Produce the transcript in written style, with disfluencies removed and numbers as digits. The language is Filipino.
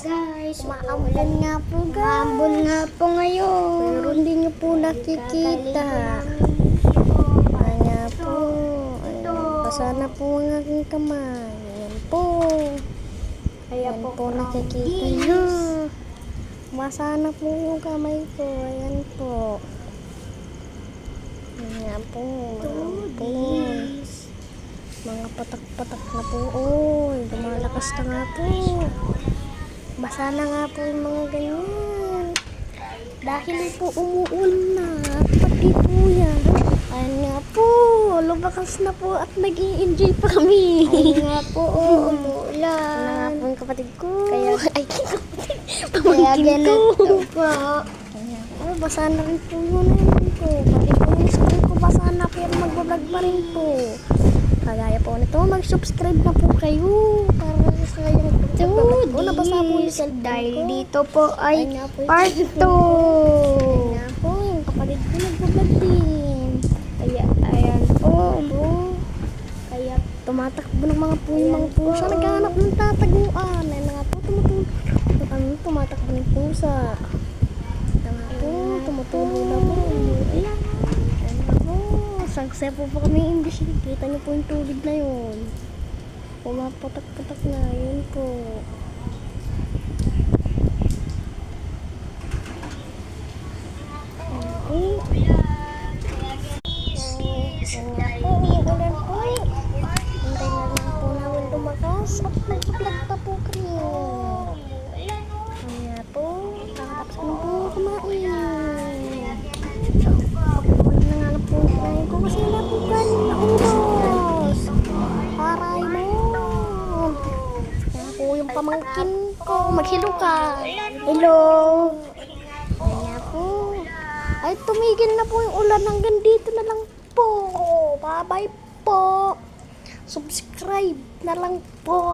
guys. Umaambon nga po guys. Umaambon nga po ngayon. Pero hindi nyo po nakikita. Kaya po. Basa na po ang aking kamay. Ayan po. Ayan po nakikita nyo. Basa na po yung kamay ko. Ayan po. Ayan po. Ayan po. Mga patak-patak na po. Oy, lumalakas na nga po. Basa na nga po yung mga ganyan. Dahil po umuulan na. Pati po yan. Ayan nga po. Lumakas na po at nag-i-enjoy pa kami. Ayun nga po, umuulan. Ano nga po yung kapatid ko. Kaya- Ay, kapatid. Kaya Pamangkin ganito ko. po. Ayan po. Basa na rin po yun. Ayan po. Pati po yung screen ko basa na pero magbablog pa rin po. Kagaya po nito, mag-subscribe na po kayo para sa kayang pagbablog po. Nabasa po yung cellphone Dahil ko. dito po ay Ayan nga po yung part 2. Ayan nga po, yung kapatid ko nagbablog din. Kaya, ayan po. Kaya tumatakbo ng mga pusa. Naghahanap ng tataguan. Ayan nga po, tumatakbo ng pusa. Ayan nga po, tumutulo na po. Ayan. Ayan nga po. Sagsaya po kami English. Kita niyo po yung tubig na yun. Pumapatak-patak na. Yun po. Ayan po. Ulan po. Hintay na lang po namin lumakas at nag-vlog pa po kami. Kaya po, kakatapos ko na po kumain. Pagkakulit na nga na po kinain ko kasi wala po kanin na uros. Aray mo. Kaya po yung pamangkin ko. Maghilo ka. Hello. Kaya po. Ay, tumigil na po yung ulan. Hanggang dito na lang po. Bye-bye po. Subscribe na lang po.